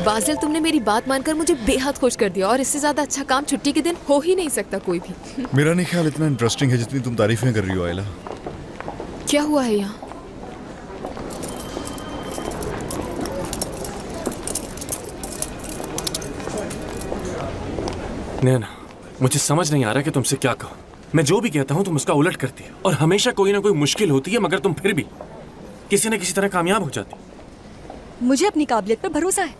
बाजिल, तुमने मेरी बात मानकर मुझे बेहद खुश कर दिया और इससे ज्यादा अच्छा काम छुट्टी के दिन हो ही नहीं सकता कोई भी। मेरा नहीं ख्याल इतना इंटरेस्टिंग है जितनी तुम तारीफें कर रही हो आयला। क्या हुआ है यहाँ? नैना, मुझे समझ नहीं आ रहा कि तुमसे क्या कहूँ। मैं जो भी कहता हूँ तुम उसका उलट करती हो और हमेशा कोई ना कोई मुश्किल होती है, मगर तुम फिर भी किसी न किसी तरह कामयाब हो जाती। मुझे अपनी काबिलियत पर भरोसा है।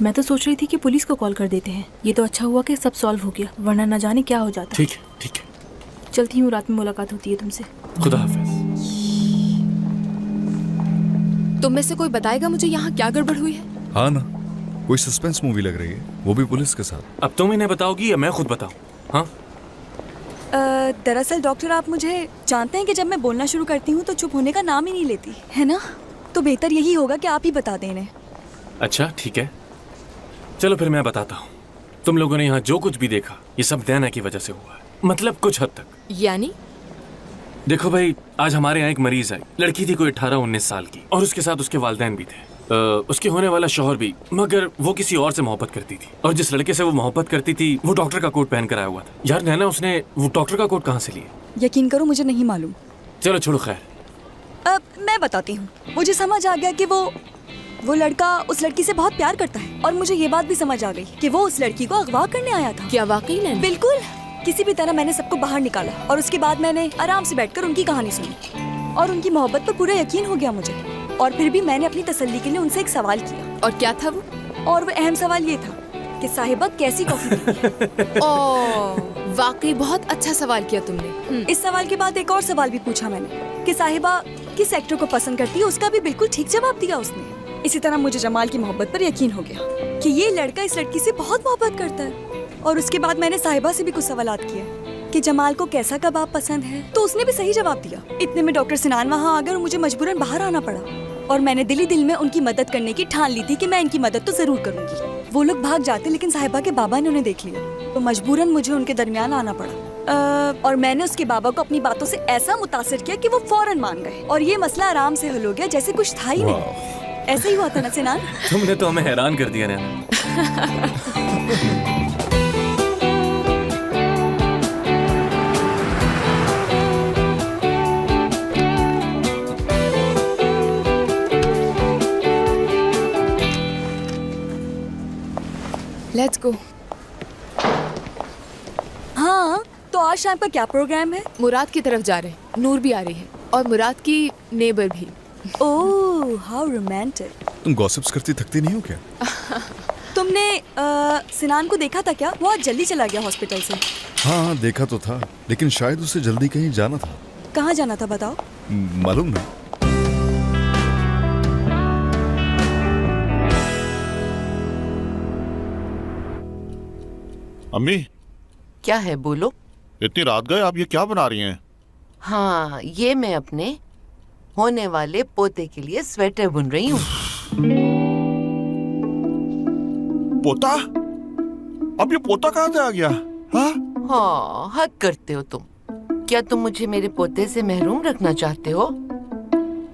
मैं तो सोच रही थी कि पुलिस को कॉल कर देते हैं। ये तो अच्छा हुआ कि सब सॉल्व हो गया, वरना न जाने क्या हो जाता। ठीक है, ठीक है। चलती हूँ, रात में मुलाकात होती है तुमसे। खुदा हाफिज। तुम में से कोई बताएगा मुझे यहाँ क्या गड़बड़ हुई है? हाँ ना, कोई सस्पेंस मूवी लग रही है, वो भी पुलिस के साथ। अब तुम इन्हें बताओगी या मैं खुद बताऊं? हाँ, दरअसल डॉक्टर, आप मुझे जानते हैं कि जब मैं बोलना शुरू करती हूँ तो चुप होने का नाम ही नहीं लेती, है ना? तो बेहतर यही होगा कि आप ही बता दें इन्हें। अच्छा ठीक है, चलो फिर मैं बताता हूँ। तुम लोगों ने यहाँ जो कुछ भी देखा ये सब नैना की वजह से हुआ है, मतलब कुछ हद तक। यानी? देखो भाई, आज हमारे यहाँ एक मरीज आई। लड़की थी कोई 18-19 साल की और उसके साथ उसके वालिदैन भी थे, उसके होने वाला शौहर भी, मगर वो किसी और से मोहब्बत करती थी और जिस लड़के से वो मोहब्बत करती थी वो डॉक्टर का कोट पहन कर आया हुआ था। यार नैना, उसने वो डॉक्टर का कोट कहाँ से लिया? यकीन करो मुझे नहीं मालूम। चलो छोड़ो, खैर। मैं बताती हूँ। मुझे समझ आ गया कि वो लड़का उस लड़की से बहुत प्यार करता है और मुझे ये बात भी समझ आ गई कि वो उस लड़की को अगवा करने आया था। क्या वाकई नैना? बिल्कुल। किसी भी तरह मैंने सबको बाहर निकाला और उसके बाद मैंने आराम से बैठकर उनकी कहानी सुनी और उनकी मोहब्बत पर पूरा यकीन हो गया मुझे। और फिर भी मैंने अपनी तसल्ली के लिए उनसे एक सवाल किया। और क्या था वो? और वो अहम सवाल ये था कि साहिबा कैसी कॉफी पीती है? ओह, वाकई बहुत अच्छा सवाल किया तुमने। इस सवाल के बाद एक और सवाल भी पूछा मैंने कि साहिबा किस एक्टर को पसंद करती है। उसका भी बिल्कुल ठीक जवाब दिया उसने। इसी तरह मुझे जमाल की मोहब्बत पर यकीन हो गया कि ये लड़का इस लड़की से बहुत मोहब्बत करता है। और उसके बाद मैंने साहिबा से भी कुछ सवालात किए कि जमाल को कैसा कबाब पसंद है, तो उसने भी सही जवाब दिया। इतने में डॉक्टर सिनान वहाँ आ गए और मुझे मजबूरन बाहर आना पड़ा और मैंने दिली दिल में उनकी मदद करने की ठान ली थी कि मैं इनकी मदद तो जरूर करूंगी। वो लोग भाग जाते लेकिन साहिबा के बाबा ने उन्हें देख लिया, तो मजबूरन मुझे उनके दरमियान आना पड़ा। और मैंने उसके बाबा को अपनी बातों से ऐसा मुतासिर किया कि वो फौरन मान गए और ये मसला आराम से हल हो गया, जैसे कुछ था ही नहीं। ऐसा ही हुआ था ना सिनान? तुमने तो हमें हैरान कर दिया नैना। Let's go. हाँ, तो आज शाम का क्या प्रोग्राम है? मुराद की तरफ जा रहे हैं, नूर भी आ रही है और मुराद की नेबर भी। ओह, हाउ रोमांटिक। तुम गॉसिप्स करती थकती नहीं हो क्या? तुमने सिनान को देखा था क्या? वो आज जल्दी चला गया हॉस्पिटल से। हाँ, देखा तो था, लेकिन शायद उसे जल्दी कहीं जाना था। कहाँ जाना था बताओ? मालूम नहीं। अम्मी, क्या है? बोलो। इतनी रात गए आप ये क्या बना रही हैं? हाँ, ये मैं अपने होने वाले पोते के लिए स्वेटर बुन रही हूँ। पोता? अब ये पोता कहाँ से आ गया? हाँ? हाँ, हद करते हो तुम। क्या तुम मुझे मेरे पोते से महरूम रखना चाहते हो?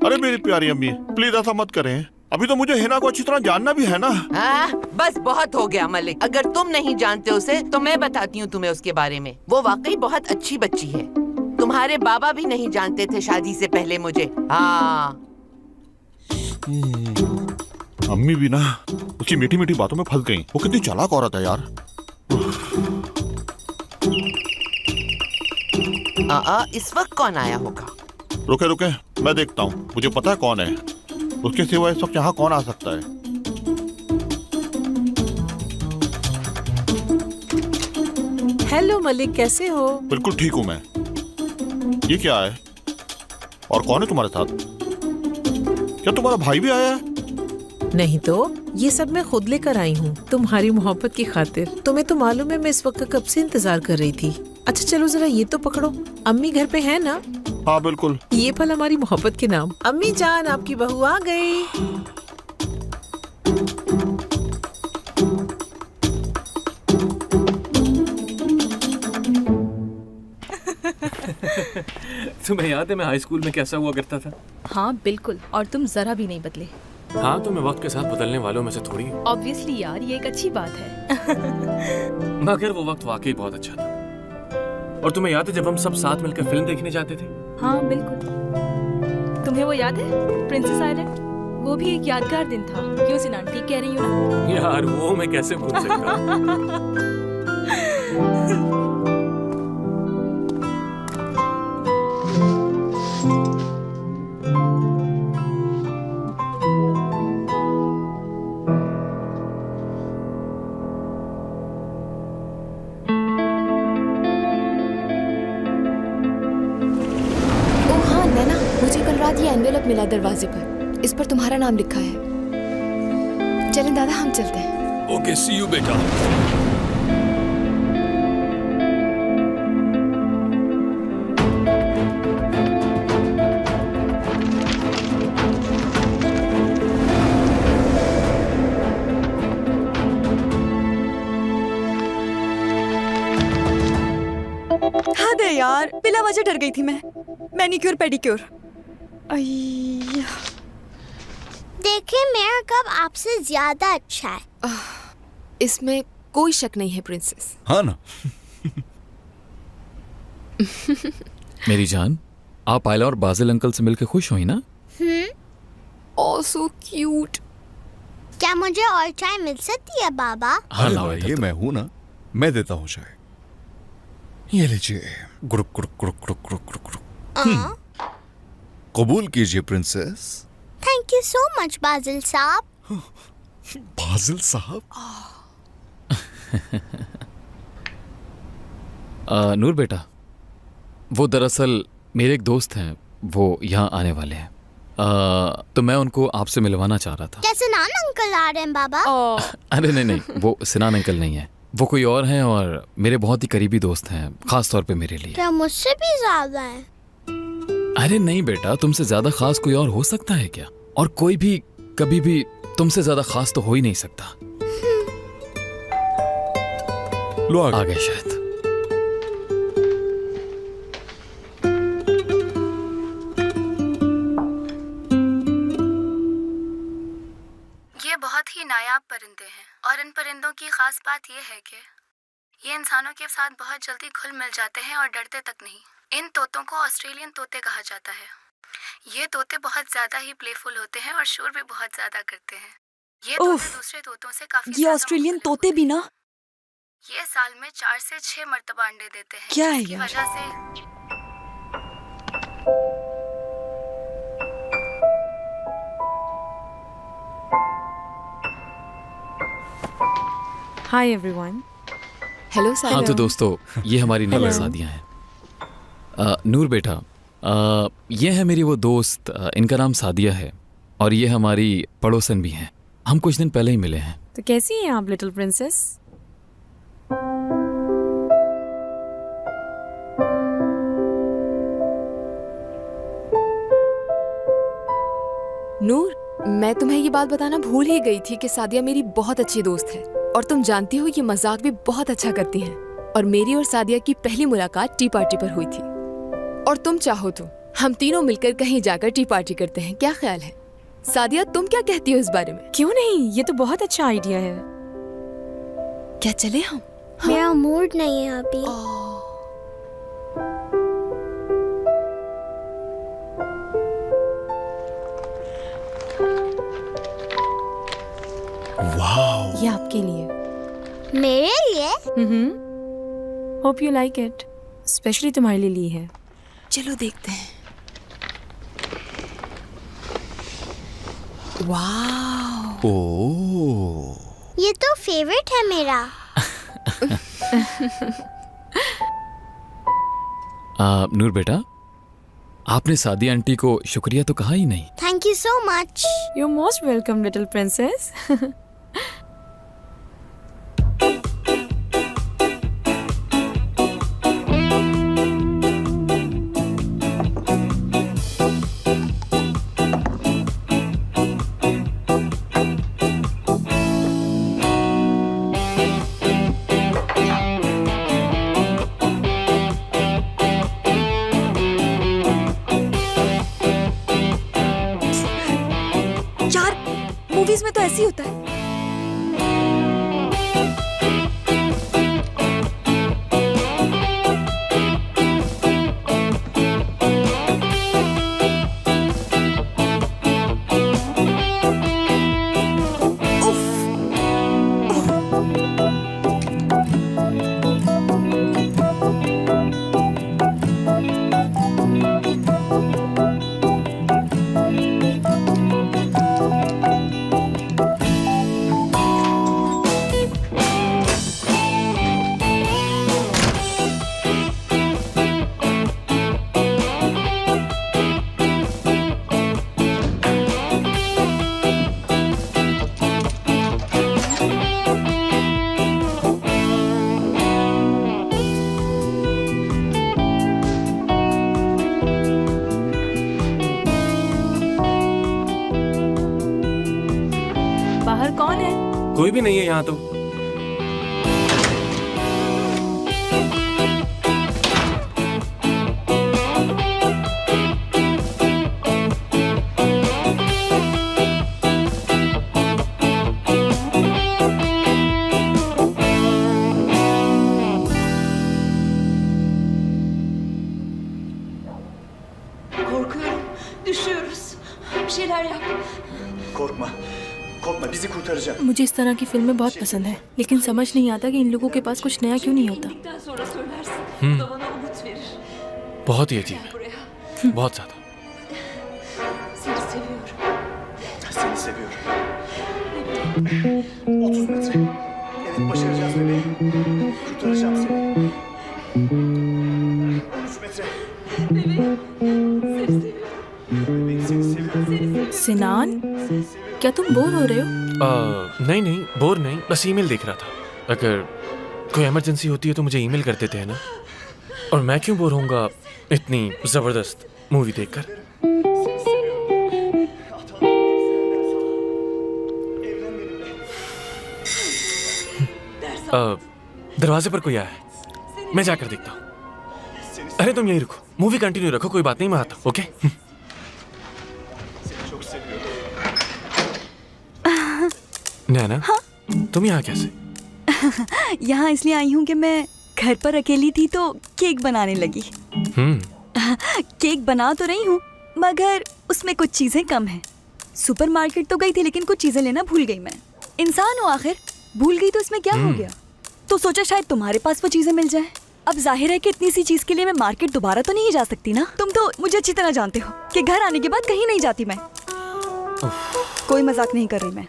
अरे मेरी प्यारी अम्मी, प्लीज ऐसा मत करें। अभी तो मुझे हिना को अच्छी तरह जानना भी है ना। बस बहुत हो गया मलिक। अगर तुम नहीं जानते उसे तो मैं बताती हूँ तुम्हें उसके बारे में। वो वाकई बहुत अच्छी बच्ची है। तुम्हारे बाबा भी नहीं जानते थे शादी से पहले मुझे। हाँ। अम्मी भी ना उसकी मीठी मीठी बातों में फंस गई। वो कितनी चालाक औरत है यार। इस वक्त कौन आया होगा? रुके रुके, मैं देखता हूँ। मुझे पता है कौन है। उसके सिवा इस वक्त यहाँ कौन आ सकता है? हेलो मलिक, कैसे हो? बिल्कुल ठीक हूँ मैं। ये क्या है और कौन है तुम्हारे साथ? क्या तुम्हारा भाई भी आया है? नहीं तो, ये सब मैं खुद लेकर आई हूँ तुम्हारी मोहब्बत की खातिर। तुम्हें तो मालूम है मैं इस वक्त का कब से इंतजार कर रही थी। अच्छा चलो जरा ये तो पकड़ो। अम्मी घर पे है ना? हाँ बिल्कुल। ये फल हमारी मोहब्बत के नाम। अम्मी जान, आपकी बहू आ गई। तुम्हें याद है मैं हाई स्कूल में कैसा हुआ करता था? हाँ बिल्कुल, और तुम जरा भी नहीं बदले। हाँ, तो मैं वक्त के साथ बदलने वालों में से थोड़ी हूँ। ऑब्वियसली यार, ये एक अच्छी बात है। मगर वो वक्त वाकई बहुत अच्छा था। और तुम्हें याद है जब हम सब साथ मिलकर फिल्म देखने जाते थे? हाँ बिल्कुल। तुम्हें वो याद है प्रिंसेस आइलैंड? वो भी एक यादगार दिन था। क्यों सिनान, ठीक कह रही हूँ ना? यार वो मैं कैसे भूल सकता हूँ। ओह हाँ नैना, मुझे कल रात ये एनवेलप मिला दरवाजे पर। इस पर तुम्हारा नाम लिखा है। चलें दादा, हम चलते हैं। ओके, सी यू बेटा। हाँ दे यार, बिला वजह डर गई थी मैं। Manicure pedicure. अय्या। देखिए मेरा कप आपसे ज्यादा अच्छा है। इसमें कोई शक नहीं है प्रिंसेस। हाँ ना। मेरी जान, आप आयला और बाजिल अंकल से मिलकर खुश हुई ना? ओह सो क्यूट। क्या मुझे और चाय मिल सकती है बाबा? अरे भाई, ये मैं हूं ना, मैं देता हूँ चाय। ये लीजिए। गुरुक गुरुक गुरुक गुरुक गुरुक गुरुक गुरुक। कबूल कीजिए princess. Thank you so much बाजिल साहब। बाजिल साहब। नूर बेटा, वो दरअसल मेरे एक दोस्त हैं, वो यहाँ आने वाले हैं। तो मैं उनको आपसे मिलवाना चाह रहा था। क्या सिनान अंकल आ रहे हैं बाबा? अरे नहीं नहीं, वो सिनान अंकल नहीं है, वो कोई और हैं और मेरे बहुत ही करीबी दोस्त हैं, खास तौर पे मेरे लिए। क्या मुझसे भी ज्यादा है? अरे नहीं बेटा, तुमसे ज्यादा खास कोई और हो सकता है क्या? और कोई भी कभी भी तुमसे ज्यादा खास तो हो ही नहीं सकता। लो आ गए शायद। ये बहुत ही नायाब परिंदे हैं और इन परिंदों की खास बात यह है कि ये इंसानों के साथ बहुत जल्दी घुल मिल जाते हैं और डरते तक नहीं। इन तोतों को ऑस्ट्रेलियन तोते कहा जाता है। ये तोते बहुत ज्यादा ही प्लेफुल होते हैं और शोर भी बहुत ज्यादा करते हैं। ये तोते उफ, दूसरे तोतों से काफी ये ज्यादा ऑस्ट्रेलियन मुख्तलिफ तोते भी ना। होते हैं। ये साल में 4 से 6 मर्तबा अंडे देते हैं। क्या है जिसकी यार? वजह से हाय एवरीवन। हेलो हाँ तो सारा। दोस्तों, ये हमारी नई शादियाँ हैं। नूर बेटा, ये है मेरी वो दोस्त, इनका नाम सादिया है और ये हमारी पड़ोसन भी हैं। हम कुछ दिन पहले ही मिले हैं। तो कैसी हैं आप लिटिल प्रिंसेस? नूर, मैं तुम्हें ये बात बताना भूल ही गई थी कि सादिया मेरी बहुत अच्छी दोस्त है और तुम जानती हो ये मजाक भी बहुत अच्छा करती हैं। और मेरी और सादिया की पहली मुलाकात टी पार्टी पर हुई थी। और तुम चाहो तो हम तीनों मिलकर कहीं जाकर टी पार्टी करते हैं, क्या ख्याल है? सादिया, तुम क्या कहती हो इस बारे में? क्यों नहीं, ये तो बहुत अच्छा आइडिया है। क्या चले हम? मेरा मूड नहीं है अभी। ये आपके लिए। मेरे लिए? Hope you like it. Specially तुम्हारे लिए ली है। चलो देखते हैं। वाह, ओह, ये तो फेवरेट है मेरा। नूर बेटा, आपने सादिया आंटी को शुक्रिया तो कहा ही नहीं। Thank you so much. You most welcome little princess. Movies में तो ऐसे ही होता है। बाहर कौन है? कोई भी नहीं है यहाँ तो। Korkuyorum. Düşüyoruz. Bir şeyler yap. Korkma. Korkma, bizi kurtaracak. मुझे इस तरह की फिल्में बहुत पसंद है, लेकिन समझ नहीं आता कि इन लोगों के पास कुछ नया क्यों नहीं होता। Sonra söylersin. Bu da bana umut verir. बहुत ही अजीब है, Buraya. बहुत ज्यादा। Seni seviyorum. Seni seviyorum. 30 metre. Evet, başaracağız bebeğim. Kurtaracağım seni. 13 metre. Bebeğim. Seni seviyorum. Bebeğim, seni seviyorum. Seni seviyorum. सिनान, क्या तुम बोर हो रहे हो? नहीं नहीं, बोर नहीं, बस ईमेल देख रहा था। अगर कोई इमरजेंसी होती है तो मुझे ईमेल कर देते हैं ना। और मैं क्यों बोर होऊंगा इतनी जबरदस्त मूवी देखकर। दरवाजे पर कोई आया है, मैं जाकर देखता हूँ। अरे तुम यहीं रुको, मूवी कंटिन्यू रखो, कोई बात नहीं, मैं आता हूँ। ओके। Seni çok seviyorum. नैना, तुम यहाँ कैसे? यहाँ इसलिए आई हूँ कि मैं घर पर अकेली थी तो केक बनाने लगी। केक बना तो रही हूँ, मगर उसमें कुछ चीजें कम हैं। सुपरमार्केट तो गई थी लेकिन कुछ चीजें लेना भूल गई मैं। इंसान हूँ आखिर, भूल गई तो इसमें क्या हो गया। तो सोचा शायद तुम्हारे पास वो चीजें मिल जाएं। अब जाहिर है कि इतनी सी चीज के लिए मैं मार्केट दोबारा तो नहीं जा सकती ना। तुम तो मुझे अच्छी तरह जानते हो कि घर आने के बाद कहीं नहीं जाती मैं। कोई मजाक नहीं कर रही मैं,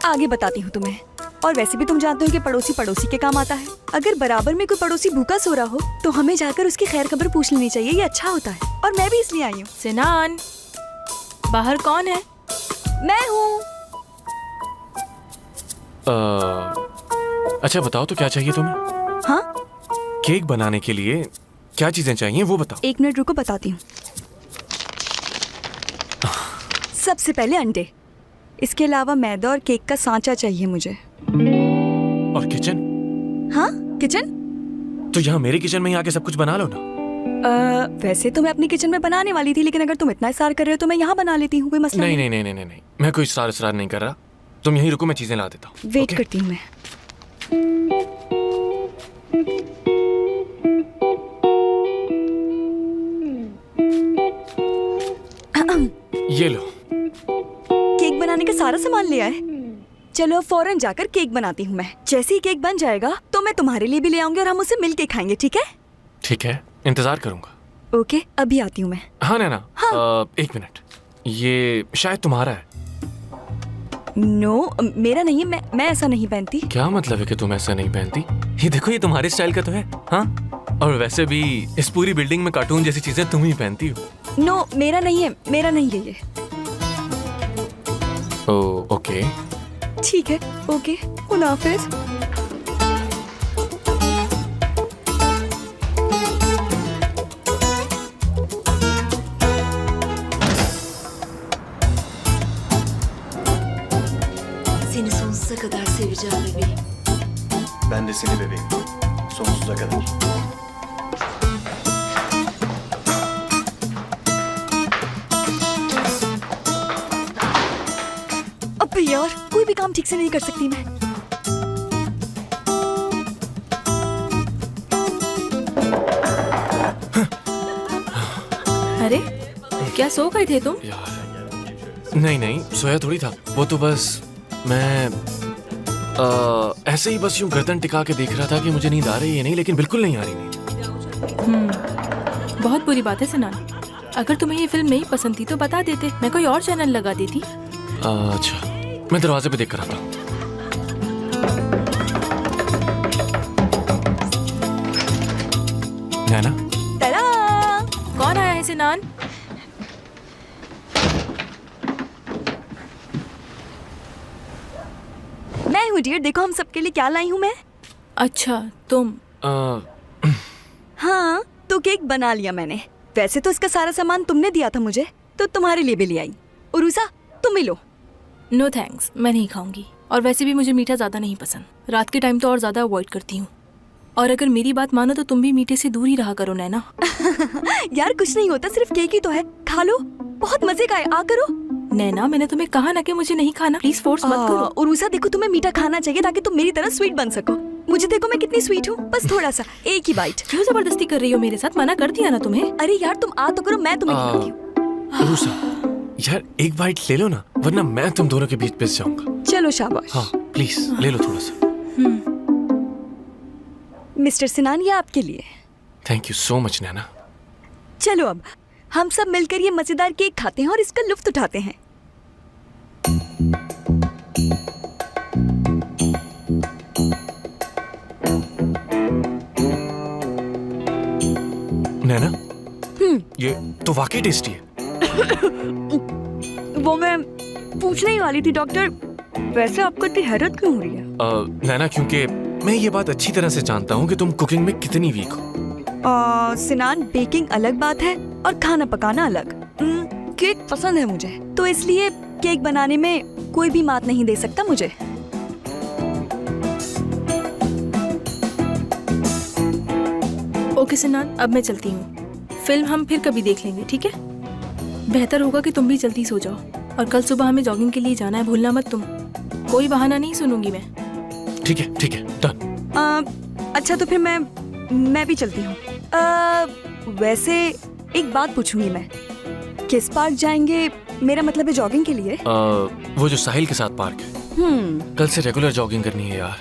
आगे बताती हूँ तुम्हें। और वैसे भी तुम जानते हो कि पड़ोसी पड़ोसी के काम आता है। अगर बराबर में कोई पड़ोसी भूखा सो रहा हो तो हमें जाकर उसकी खैर खबर पूछ लेनी चाहिए, ये अच्छा होता है। और मैं भी इसलिए आई हूँ। सिनान, बाहर कौन है? मैं हूँ। अच्छा बताओ तो क्या चाहिए तुम्हें? हाँ, केक बनाने के लिए क्या चीजें चाहिए वो बताओ। 1 मिनट रुको, बताती हूँ। सबसे पहले अंडे, इसके अलावा मैदा और केक का सांचा चाहिए मुझे। और किचन? हाँ, किचन। तो यहाँ मेरे किचन में ही आके सब कुछ बना लो ना। वैसे तो मैं अपनी किचन में बनाने वाली थी, लेकिन अगर तुम इतना इस्रार कर रहे हो तो मैं यहाँ बना लेती हूँ, कोई मसला नहीं नहीं नहीं नहीं नहीं नहीं, मैं कोई इस्रार नहीं कर रहा। तुम यहीं रुको, मैं चीजें ला देता हूँ। Wait okay? करती हूँ मैं। ये लो। केक बनाने का सारा सामान लिया है। चलो अब फौरन जाकर केक बनाती हूँ मैं। जैसे ही केक बन जाएगा तो मैं तुम्हारे लिए भी ले आऊंगी और हम उसे मिलके खाएंगे, ठीक है? ठीक है, इंतजार करूंगा। ओके, अभी आती हूँ मैं। हाँ नैना, हाँ। 1 मिनट, ये शायद तुम्हारा है। नो, मेरा नहीं है। मैं ऐसा नहीं पहनती। क्या मतलब है कि तुम ऐसा नहीं पहनती? ये देखो, ये तुम्हारे स्टाइल का तो है। हाँ, और वैसे भी इस पूरी बिल्डिंग में कार्टून जैसी चीजें तुम ही पहनती हो। नो, मेरा नहीं है, मेरा नहीं है ये। ओके, ठीक है, ओके, खुदा हाफिज। Seni sonsuza kadar seveceğim bebeğim. Ben de seni bebeğim. Sonsuza kadar. यार, कोई भी काम ठीक से नहीं कर सकती मैं। अरे क्या सो गए थे तुम? यार नहीं नहीं, सोया थोड़ी था। वो तो बस मैं ऐसे ही बस यूं गर्दन टिका के देख रहा था कि मुझे नींद आ रही है नहीं, लेकिन बिल्कुल नहीं आ रही नींद। बहुत बुरी बात है सिनान। अगर तुम्हें ये फिल्म नहीं पसंद थी तो बता देते, मैं कोई और चैनल लगा देती। अच्छा, मैं दरवाजे पे देख कर आता हूँ। नैना, तड़ा! कौन आया है सिनान? मैं हूँ डियर, देखो हम सबके लिए क्या लाई हूँ मैं। अच्छा तुम। हाँ, तो केक बना लिया मैंने। वैसे तो इसका सारा सामान तुमने दिया था मुझे, तो तुम्हारे लिए भी ले आई। उरुसा, तुम ही लो। नो थैंक्स, मैं नहीं खाऊंगी। और वैसे भी मुझे मीठा ज्यादा नहीं पसंद। रात के टाइम तो और ज्यादा अवॉइड करती हूँ। और अगर मेरी बात मानो तो तुम भी मीठे से दूर ही रहा करो नैना। यार कुछ नहीं होता, सिर्फ केक ही तो है, खा लो, बहुत मजे का है, आ करो। नैना मैंने तुम्हें कहा ना कि मुझे नहीं खाना, प्लीज फोर्स मत करो। उरुसा देखो, तुम्हें मीठा खाना चाहिए ताकि तुम मेरी तरह स्वीट बन सको। मुझे देखो मैं कितनी स्वीट हूँ, बस थोड़ा सा, एक ही बाइट। क्यों जबरदस्ती कर रही हो मेरे साथ? मना कर दिया ना तुम्हें। अरे यार तुम आ तो करो, मैं तुम्हें खिलाती हूँ। उरुसा, यार एक बाइट ले लो ना, वरना मैं तुम दोनों के बीच पिस जाऊंगा। चलो शाबाश। हाँ प्लीज ले लो थोड़ा सा। मिस्टर सिनान, ये आपके लिए। थैंक यू सो मच नैना। चलो अब हम सब मिलकर ये मजेदार केक खाते हैं और इसका लुत्फ उठाते हैं। नैना, ये तो वाकई टेस्टी है। वो मैं पूछने ही वाली थी डॉक्टर, वैसे आपको इतनी हैरत क्यों हो रही है? नैना, क्योंकि मैं ये बात अच्छी तरह से जानता हूँ कि तुम कुकिंग में कितनी वीक हो। सिनान, बेकिंग अलग बात है और खाना पकाना अलग। केक पसंद है मुझे, तो इसलिए केक बनाने में कोई भी मात नहीं दे सकता मुझे। ओके सिनान, अब मैं चलती हूँ। फिल्म हम फिर कभी देख लेंगे, ठीक है? बेहतर होगा कि तुम भी जल्दी सो जाओ। और कल सुबह हमें जॉगिंग के लिए जाना है, भूलना मत तुम। कोई बहाना नहीं सुनूंगी मैं। ठीक है डन। अच्छा तो फिर मैं भी चलती हूँ। वैसे एक बात पूछूंगी मैं, किस पार्क जाएंगे? मेरा मतलब है जॉगिंग के लिए। वो जो साहिल के साथ पार्क है। कल से रेगुलर जॉगिंग करनी है यार।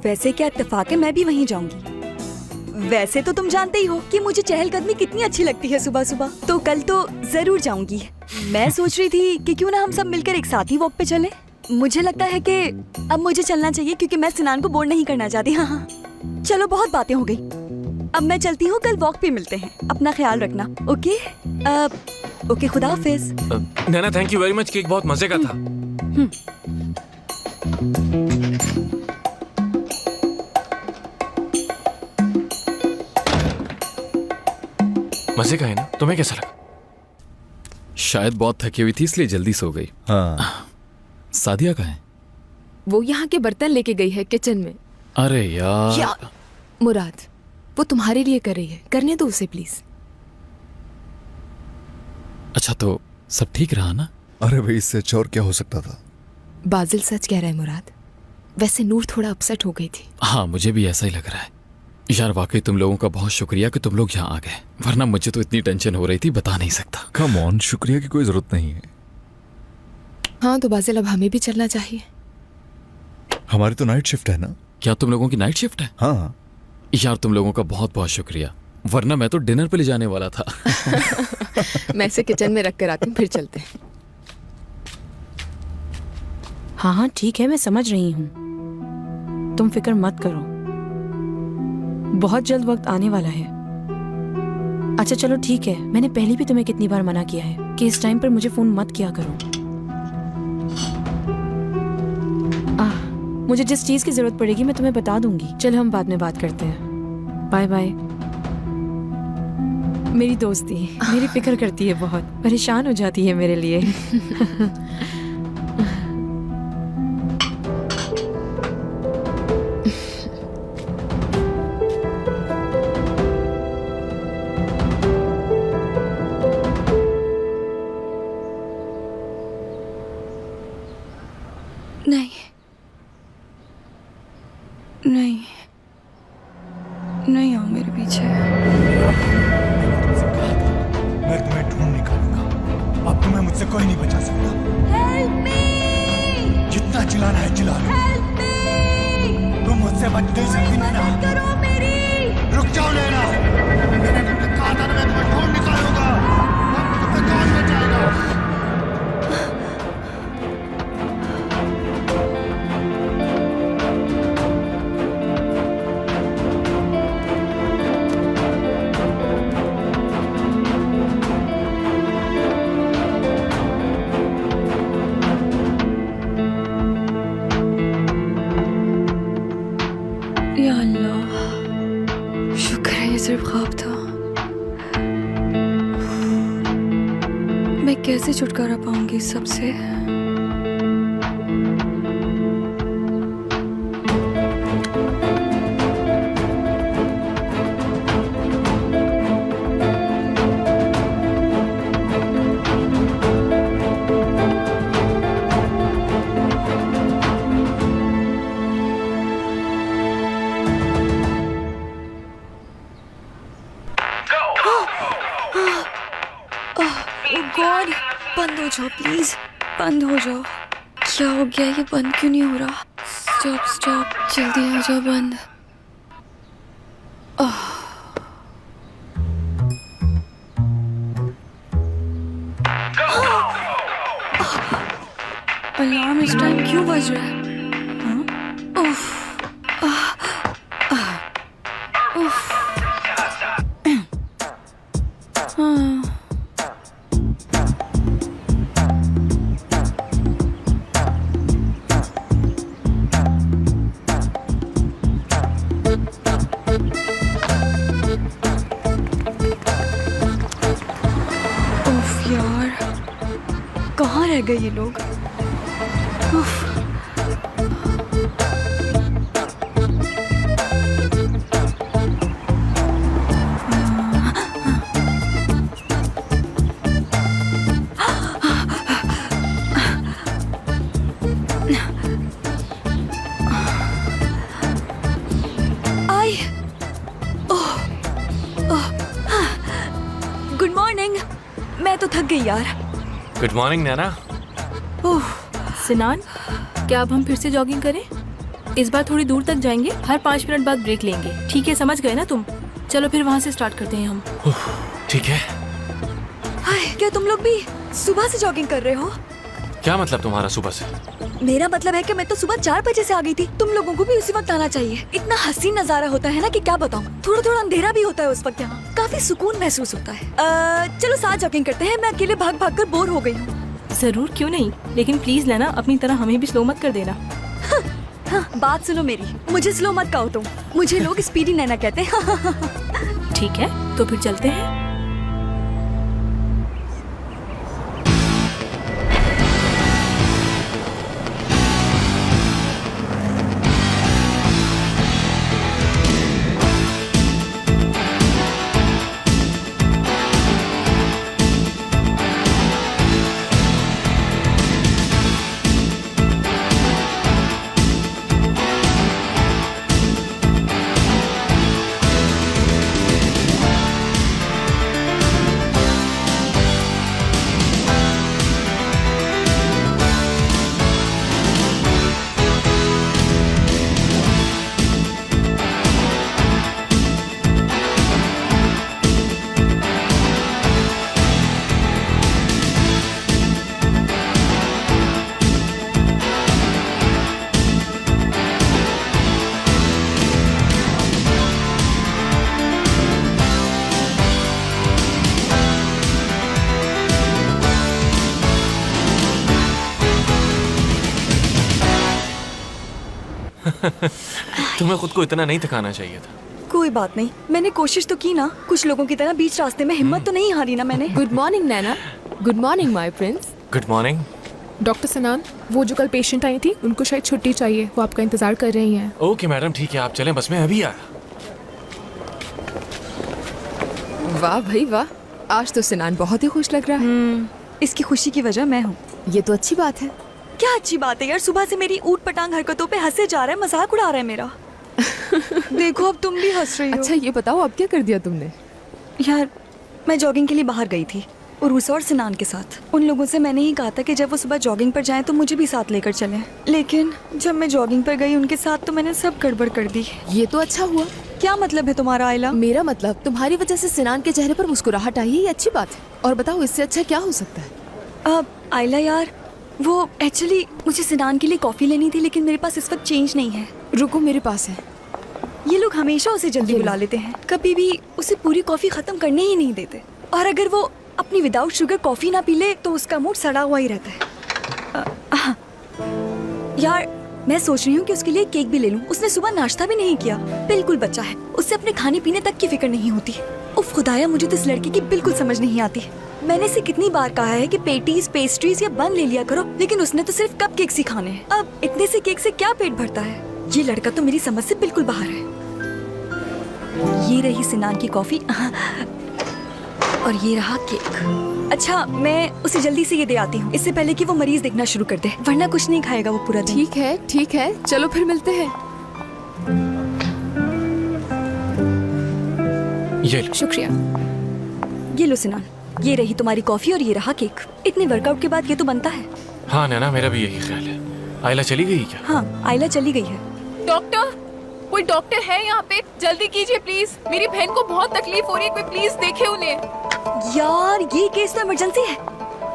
वैसे क्या इत्तेफाक है, मैं भी वहीं जाऊंगी। वैसे तो तुम जानते ही हो कि मुझे चहलकदमी कितनी अच्छी लगती है सुबह सुबह, तो कल तो जरूर जाऊंगी। मैं सोच रही थी कि क्यों ना हम सब मिलकर एक साथ ही वॉक पे चलें। मुझे लगता है कि अब मुझे चलना चाहिए क्योंकि मैं सिनान को बोर नहीं करना चाहती। हाँ, चलो बहुत बातें हो गई, अब मैं चलती हूँ। कल वॉक पे मिलते हैं, अपना ख्याल रखना। ओके ओके, खुदा हाफिज। Naina thank you very much, cake बहुत मजे का था। मजे का है ना? तुम्हें कैसा लगा? शायद बहुत थकी हुई थी इसलिए जल्दी सो गई। हाँ। सादिया कहाँ है? वो यहाँ के बर्तन लेके गई है किचन में। अरे यार। मुराद, वो तुम्हारे लिए कर रही है, करने दो उसे प्लीज। अच्छा तो सब ठीक रहा ना? अरे भाई, इससे अच्छा और क्या हो सकता था? बाजिल सच कह रहा है मुराद। वैसे नूर थोड़ा अपसेट हो गई थी। हाँ, मुझे भी ऐसा ही लग रहा है। यार वाकई तुम लोगों का बहुत शुक्रिया कि तुम लोग यहाँ आ गए, वरना मुझे तो इतनी टेंशन हो रही थी बता नहीं सकता। कम ऑन, शुक्रिया की कोई जरूरत नहीं है। हाँ तो बाजिल, अब हमें भी चलना चाहिए। हमारी तो नाइट शिफ्ट है ना? क्या तुम लोगों की नाइट शिफ्ट है? हाँ। यार तुम लोगों का बहुत बहुत शुक्रिया, वरना मैं तो डिनर पे ले जाने वाला था। मैं इसे किचन में रख कर आती हूँ, फिर चलते हैं। हाँ ठीक है, मैं समझ रही हूँ, तुम फिक्र मत करो, बहुत जल्द वक्त आने वाला है। अच्छा चलो ठीक है, मैंने पहले भी तुम्हें कितनी बार मना किया है कि इस टाइम पर मुझे फोन मत किया करो। मुझे जिस चीज की जरूरत पड़ेगी मैं तुम्हें बता दूंगी। चलो हम बाद में बात करते हैं, बाय बाय। मेरी दोस्ती मेरी फिक्र करती है, बहुत परेशान हो जाती है मेरे लिए। मुझसे कोई नहीं बचा सकता। जितना चिल्लाना है चिल्ला लो। तुम मुझसे बच नहीं सकती नैना। रुक जाओ नैना। मैंने तुमसे कहा था ना मैं तुम्हें ढूंढ निकालूंगा। तुम्हें कौन बचाएगा? या अल्लाह, शुक्र है ये सिर्फ ख्वाब था। मैं कैसे छुटकारा पाऊंगी इस सब से? गॉड, बंद हो जाओ प्लीज, बंद हो जाओ। क्या हो गया? ये बंद क्यों नहीं हो रहा? स्टॉप स्टॉप, जल्दी हो जाओ बंद। अलार्म इस टाइम क्यों बज रहा है? उफ, उफ। यार, कहाँ रह गए ये लोग? उफ। Good morning. मैं तो थक गई यार। गुड मॉर्निंग नैना। सिनान, क्या अब हम फिर से जॉगिंग करें? इस बार थोड़ी दूर तक जाएंगे, हर 5 मिनट बाद ब्रेक लेंगे, ठीक है? समझ गए ना तुम? चलो फिर वहाँ से स्टार्ट करते हैं हम। ठीक है। हाय, क्या तुम लोग भी सुबह से जॉगिंग कर रहे हो? क्या मतलब तुम्हारा सुबह से? मेरा मतलब है कि मैं तो सुबह 4 बजे से आ गई थी। तुम लोगों को भी उसी वक्त आना चाहिए। इतना हसीन नजारा होता है ना कि क्या बताऊं। थोड़ा थोड़ा अंधेरा भी होता है उस वक्त, यहाँ काफी सुकून महसूस होता है। चलो साथ जॉगिंग करते हैं। मैं अकेले भाग भाग कर बोर हो गई हूँ। जरूर, क्यों नहीं, लेकिन प्लीज लेना, अपनी तरह हमें भी स्लो मत कर देना। हाँ, बात सुनो मेरी, मुझे स्लो मत कहो तुम। मुझे लोग स्पीडी नैना कहते हैं। ठीक है, तो फिर चलते हैं। तुम्हें खुद को इतना नहीं थकाना चाहिए था। कोई बात नहीं, मैंने कोशिश तो की ना। कुछ लोगों की तरह बीच रास्ते में हिम्मत तो नहीं हारी ना मैंने। Good morning Naina. Good morning my Prince. Good morning. Doctor सनान, वो जो कल पेशेंट आई थी, उनको शायद छुट्टी चाहिए, वो आपका इंतजार कर रही हैं। ओके मैडम, ठीक है, आप चलें, बस मैं अभी आया। वाह भाई वाह, आज तो सिनान बहुत ही खुश लग रहा है। इसकी खुशी की वजह मैं हूँ। ये तो अच्छी बात है। क्या अच्छी बात है यार, सुबह से मेरी ऊट पटांग हरकतों पे हंसे जा रहा है, मजाक उड़ा रहा है मेरा। देखो अब तुम भी हंस रही हो। अच्छा ये बताओ अब क्या कर दिया तुमने? यार मैं जॉगिंग के लिए बाहर गई थी, उर्वसा और सिनान के साथ। उन लोगों से मैंने ही कहा था कि जब वो सुबह जॉगिंग पर जाएं तो मुझे भी साथ लेकर चलें, लेकिन जब मैं जॉगिंग पर गई उनके साथ तो मैंने सब गड़बड़ कर दी। ये तो अच्छा हुआ। क्या मतलब है तुम्हारा आयला? मेरा मतलब तुम्हारी वजह से सिनान के चेहरे पर मुस्कुराहट आई है, ये अच्छी बात है। और बताओ इससे अच्छा क्या हो सकता है? अब आयला यार, वो एक्चुअली मुझे सिनान के लिए कॉफी लेनी थी, लेकिन मेरे पास इस वक्त चेंज नहीं है। रुको, मेरे पास है। ये लोग हमेशा उसे जल्दी बुला लेते हैं, कभी भी उसे पूरी कॉफी खत्म करने ही नहीं देते। और अगर वो अपनी विदाउट शुगर कॉफी ना पी ले तो उसका मूड सड़ा हुआ ही रहता है। यार मैं सोच रही हूँ कि उसके लिए केक भी ले लूँ। उसने सुबह नाश्ता भी नहीं किया, बिल्कुल बच्चा है, उससे अपने खाने पीने तक की फिक्र नहीं होती। उफ खुदाया, मुझे तो इस लड़के की बिल्कुल समझ नहीं आती। मैंने इसे कितनी बार कहा है कि पेटीज, पेस्ट्रीज या बन ले लिया करो, लेकिन उसने तो सिर्फ कप केक्स ही खाने हैं। अब इतने से केक से क्या पेट भरता है? ये लड़का तो मेरी समझ से बिल्कुल बाहर है। ये रही सिनान की कॉफी और ये रहा केक। अच्छा, मैं उसे जल्दी से ये दे आती हूँ, इससे पहले कि वो मरीज देखना शुरू कर दे, वरना कुछ नहीं खाएगा वो पूरा दिन। ठीक है, चलो फिर मिलते हैं। ये लो। शुक्रिया। ये लो सिनान, ये रही तुम्हारी कॉफी और ये रहा केक। इतने वर्कआउट के बाद ये तो बनता है। हाँ नैना, मेरा भी यही ख्याल है। आयला चली गई क्या? हाँ, आयला चली गई है। डॉक्टर, कोई डॉक्टर है यहाँ पे? जल्दी कीजिए प्लीज, मेरी बहन को बहुत तकलीफ हो रही है, कोई प्लीज देखे उन्हें। यार ये केस तो इमरजेंसी है।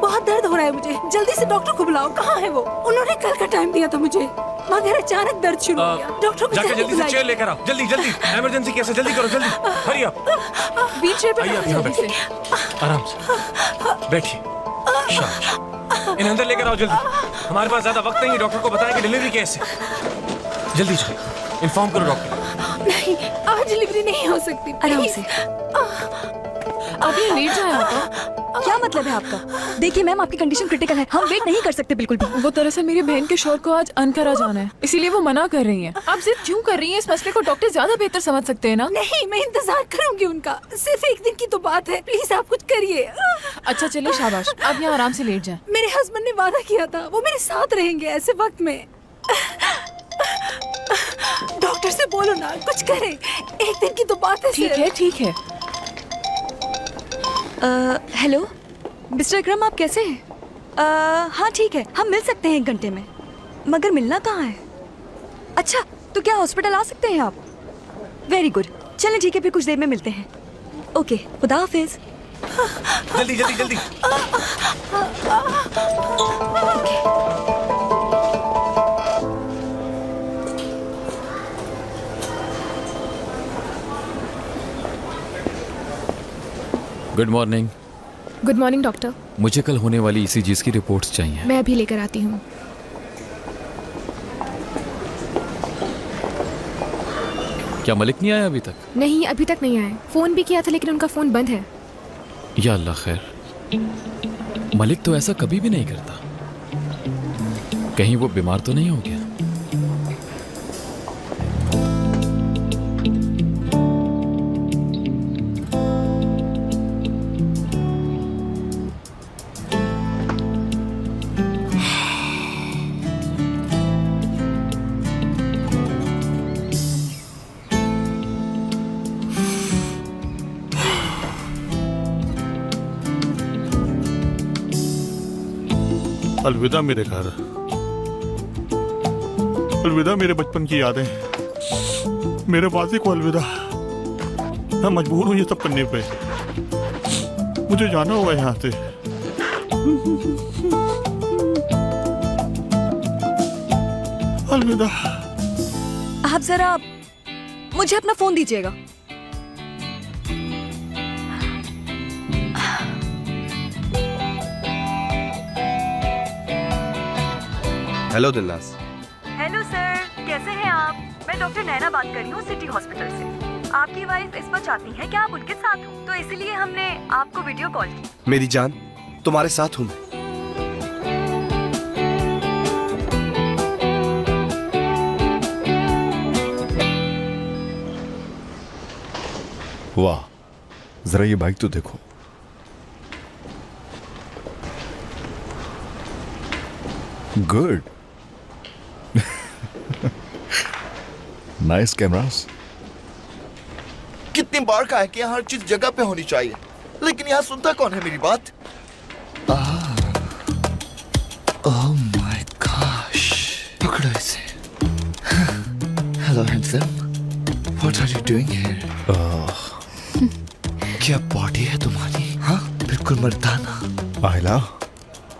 बहुत दर्द हो रहा है मुझे, जल्दी से डॉक्टर को बुलाओ। कहाँ है वो? उन्होंने कल का टाइम दिया था मुझे, मगर अचानक दर्द शुरू हो गया। डॉक्टर को जाके जल्दी से चेयर लेकर आओ, जल्दी जल्दी। इमरजेंसी केस है, जल्दी करो, जल्दी हरी आप। व्हीलचेयर पे आइए आप यहाँ बैठिए, आराम से बैठिए। शाबाश, इन्हें अंदर लेकर आओ जल्दी। हमारे पास ज्यादा वक्त नहीं है, डॉक्टर को बताएं कि डिलीवरी केस है। जल्दी जाओ, इन्फॉर्म करो डॉक्टर। नहीं, आज डिलीवरी नहीं हो सकती। आराम से। आप ये लेट जाए आपका। क्या मतलब है आपका? देखिए मैम, आपकी कंडीशन क्रिटिकल है, हम वेट नहीं कर सकते बिल्कुल भी। वो दरअसल मेरी बहन के शोर को आज अनकरा जाना है, इसीलिए वो मना कर रही हैं। आप जिद क्यों कर रही हैं? इस मसले को डॉक्टर ज्यादा बेहतर समझ सकते हैं ना। नहीं, मैं इंतजार करूंगी उनका, सिर्फ एक दिन की तो बात है, प्लीज आप कुछ करिए। अच्छा चलिए, शाबाश, आप यहाँ आराम से लेट जाएं। मेरे हस्बैंड ने वादा किया था वो मेरे साथ रहेंगे ऐसे वक्त में। डॉक्टर से बोलो ना, कुछ करे, एक दिन की तो बात है। ठीक है। हेलो मिस्टर अकरम, आप कैसे हैं? हाँ ठीक है, हम मिल सकते हैं 1 घंटे में, मगर मिलना कहाँ है? अच्छा, तो क्या हॉस्पिटल आ सकते हैं आप? वेरी गुड, चलें ठीक है, फिर कुछ देर में मिलते हैं। ओके, खुदा हाफिज। जल्दी जल्दी जल्दी। Good morning. Good morning doctor. मुझे कल होने वाली ECGs की रिपोर्ट्स चाहिए। मैं अभी लेकर आती हूँ। क्या मलिक नहीं आया अभी तक? नहीं, अभी तक नहीं आए। फोन भी किया था लेकिन उनका फोन बंद है। या अल्लाह खैर, मलिक तो ऐसा कभी भी नहीं करता। कहीं वो बीमार तो नहीं हो गया? अलविदा मेरे घर, अलविदा मेरे बचपन की यादें, मेरे वादे को अलविदा। मैं मजबूर हूँ ये सब करने पे, मुझे जाना होगा यहाँ से। अलविदा। आप जरा मुझे अपना फोन दीजिएगा। हेलो दिलनाज। हेलो सर, कैसे हैं आप? मैं डॉक्टर नैना बात कर रही हूँ सिटी हॉस्पिटल से। आपकी वाइफ इस पर चाहती है कि आप उनके साथ हो, तो इसीलिए हमने आपको वीडियो कॉल की। मेरी जान, तुम्हारे साथ हूँ मैं। वाह, जरा ये बाइक तो देखो। गुड। Nice cameras. कितनी बार कहा है कि यहाँ हर चीज जगह पे होनी चाहिए, लेकिन यहाँ सुनता कौन है मेरी बात? ओह माय गॉश, पकड़ो इसे। Hello handsome, what are you doing here? क्या बॉडी है तुम्हारी, हाँ? बिल्कुल मर्दाना। आयला,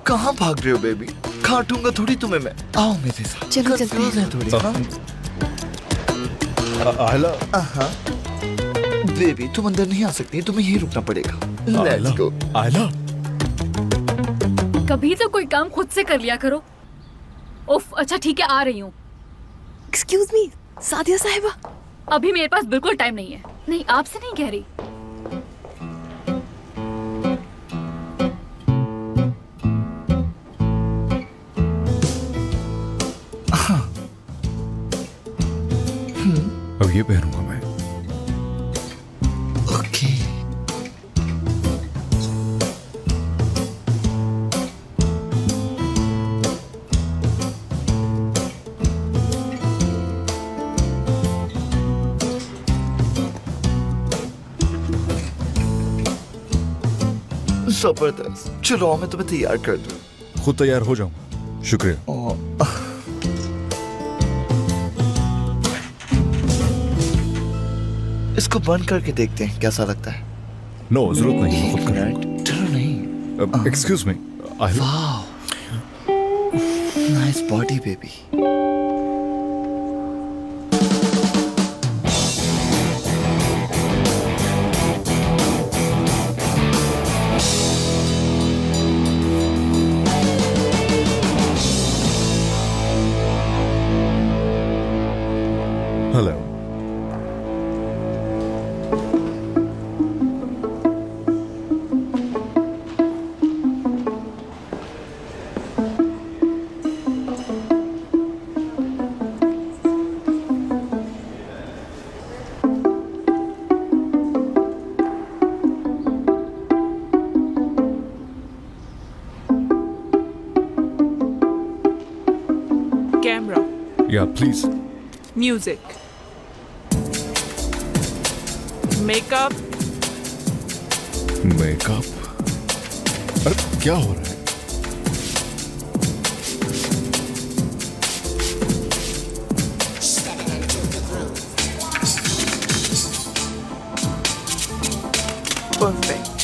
कहाँ भाग रहे हो बेबी? काटूंगा थोड़ी तुम्हें मैं। आओ मेरे साथ। चलो चलते हैं। Confuse है थोड़ी, हाँ? आयला, हाँ। बेबी तुम अंदर नहीं आ सकती, तुम्हें यहीं रुकना पड़ेगा। Let's go. आयला, कभी तो कोई काम खुद से कर लिया करो। उफ, अच्छा ठीक है, आ रही हूँ। एक्सक्यूज मी, सादिया साहिबा। अभी मेरे पास बिल्कुल टाइम नहीं है। नहीं, आपसे नहीं कह रही। अब ये पहनूंगा मैं। ओके। जबरदस्त। चलो मैं तुम्हें तैयार कर दूं। खुद तैयार हो जाऊं। शुक्रिया। इसको बंद करके देखते हैं कैसा लगता है। नो, जरूरत नहीं, खुद कर। चलो नहीं। एक्सक्यूज मी, आयला। वाह, nice body baby. Hello. Camera, या प्लीज। Music, makeup. मेकअप? अरे क्या हो रहा है? परफेक्ट।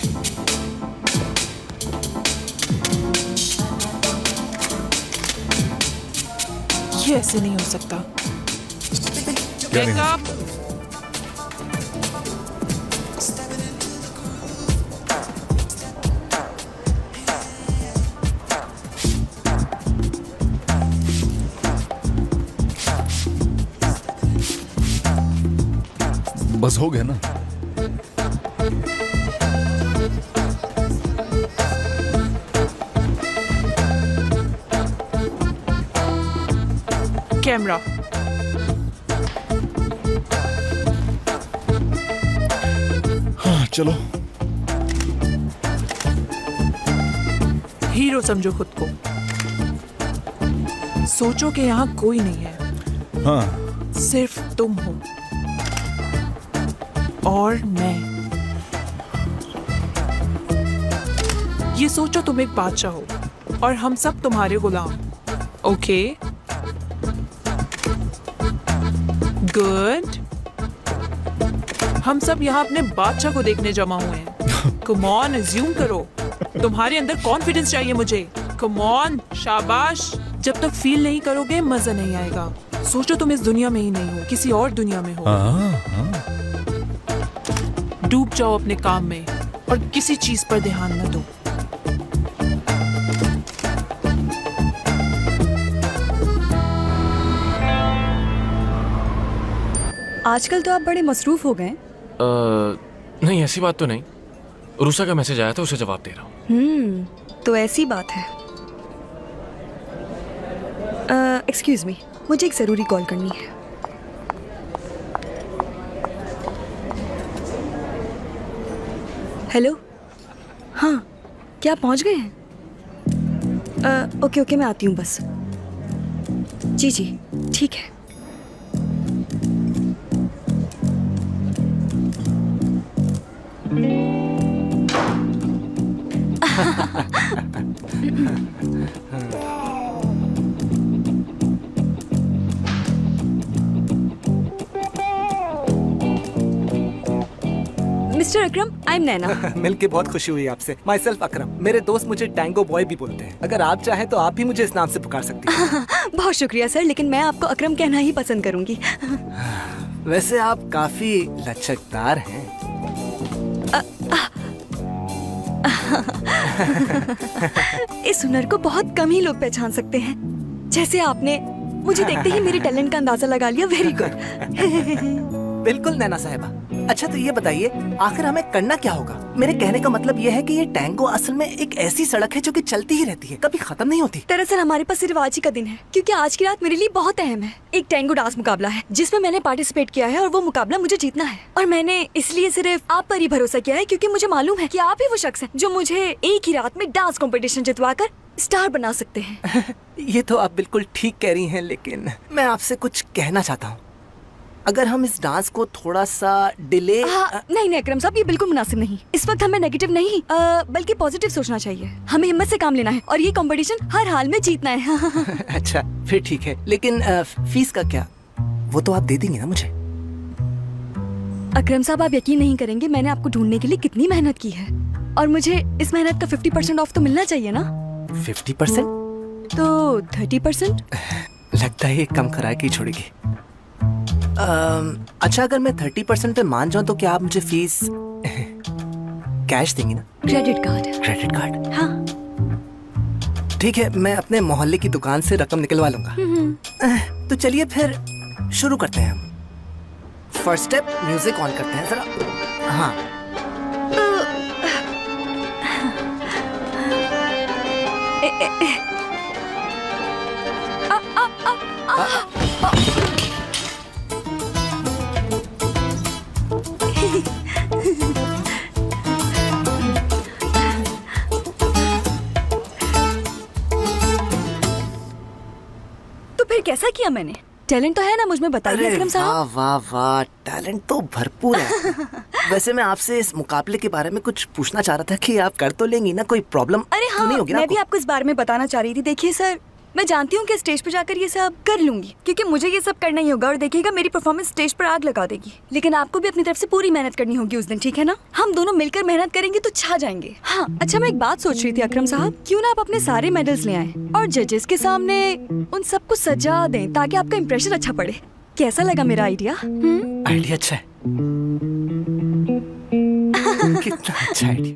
ये ऐसे नहीं हो सकता। क्या नहीं? मेकअप, बस हो गया ना? कैमरा, हाँ चलो। हीरो समझो खुद को। सोचो कि यहाँ कोई नहीं है, हाँ, सिर्फ तुम हो और मैं। ये सोचो तुम एक बादशाह हो और हम सब तुम्हारे गुलाम। Okay, good. हम सब यहाँ अपने बादशाह को देखने जमा हुए हैं। कम ऑन, अज्यूम करो। तुम्हारे अंदर कॉन्फिडेंस चाहिए मुझे। कम ऑन, शाबाश। जब तक फील नहीं करोगे मजा नहीं आएगा। सोचो तुम इस दुनिया में ही नहीं हो, किसी और दुनिया में हो। डूब जाओ अपने काम में और किसी चीज पर ध्यान न दो। आजकल तो आप बड़े मसरूफ हो गए। नहीं, ऐसी बात तो नहीं। रूसा का मैसेज आया था, उसे जवाब दे रहा हूँ। तो ऐसी बात है। एक्सक्यूज मी, मुझे एक ज़रूरी कॉल करनी है। हेलो, हाँ, क्या आप पहुंच गए हैं? ओके, मैं आती हूँ बस। जी जी, ठीक है। मिस्टर अकरम, आई एम नैना। मिलके बहुत खुशी हुई आपसे। माई सेल्फ अकरम। मेरे दोस्त मुझे टैंगो बॉय भी बोलते हैं। अगर आप चाहें तो आप भी मुझे इस नाम से पुकार सकती हैं। बहुत शुक्रिया सर, लेकिन मैं आपको अकरम कहना ही पसंद करूंगी। वैसे आप काफी लचकदार हैं। इस हुनर को बहुत कम ही लोग पहचान सकते हैं। जैसे आपने मुझे देखते ही मेरे टैलेंट का अंदाजा लगा लिया। Very good. बिल्कुल नैना साहिबा। अच्छा तो ये बताइए, आखिर हमें करना क्या होगा? मेरे कहने का मतलब ये है कि ये टैंगो असल में एक ऐसी सड़क है जो कि चलती ही रहती है, कभी खत्म नहीं होती। दरअसल हमारे पास सिर्फ आज ही का दिन है, क्योंकि आज की रात मेरे लिए बहुत अहम है। एक टैंगो डांस मुकाबला है जिसमें मैंने पार्टिसिपेट किया है और वो मुकाबला मुझे जीतना है। और मैंने इसलिए सिर्फ आप पर ही भरोसा किया है क्योंकि मुझे मालूम है कि आप ही वो शख्स हैं जो मुझे एक ही रात में डांस कॉम्पिटिशन जितवाकर स्टार बना सकते हैं। ये तो आप बिल्कुल ठीक कह रही हैं, लेकिन मैं आपसे कुछ कहना चाहता हूँ। अगर हम इस डांस को थोड़ा सा डिले नहीं अकरम साहब, ये बिल्कुल मुनासिब नहीं। इस वक्त हमें नेगेटिव नहीं बल्कि पॉजिटिव सोचना चाहिए। हमें हिम्मत से काम लेना है और ये कंपटीशन हर हाल में जीतना है। अच्छा फिर ठीक है, लेकिन फीस का क्या? वो तो आप दे देंगे ना मुझे? अकरम साहब, आप यकीन नहीं करेंगे मैंने आपको ढूंढने के लिए कितनी मेहनत की है, और मुझे इस मेहनत का 50% ऑफ तो मिलना चाहिए ना। 50%? तो 30%? लगता है ये कम करा के ही छोड़ेगी। अच्छा अगर मैं 30% पे मान जाऊं तो क्या आप मुझे फीस कैश देंगी ना? Credit card. Credit card? हाँ। ठीक है, मैं अपने मोहल्ले की दुकान से रकम निकलवा लूंगा। तो चलिए फिर शुरू करते हैं हम। फर्स्ट स्टेप, म्यूजिक ऑन करते हैं जरा। हाँ। तो फिर कैसा किया मैंने? टैलेंट तो है ना मुझ में, बताइए अकरम साहब। वाह वाह वाह, टैलेंट तो भरपूर है। वैसे मैं आपसे इस मुकाबले के बारे में कुछ पूछना चाह रहा था कि आप कर तो लेंगी ना? कोई प्रॉब्लम अरे हाँ, नहीं होगी ना मैं भी आपको? आपको इस बारे में बताना चाह रही थी। देखिए सर, मैं जानती हूँ कि स्टेज पर जाकर ये सब कर लूंगी, क्योंकि मुझे ये सब करना ही होगा, और देखिएगा मेरी परफॉर्मेंस स्टेज पर आग लगा देगी। लेकिन आपको भी अपनी तरफ से पूरी मेहनत करनी होगी उस दिन, ठीक है ना? हम दोनों मिलकर मेहनत करेंगे तो छा जाएंगे। हाँ अच्छा, मैं एक बात सोच रही थी अकरम साहब, क्यों ना आप अपने सारे मेडल्स ले आए और जजेस के सामने उन सबको सजा दें ताकि आपका इंप्रेशन अच्छा पड़े। कैसा लगा मेरा आइडिया? आइडिया अच्छा है। कितना अच्छा आइडिया।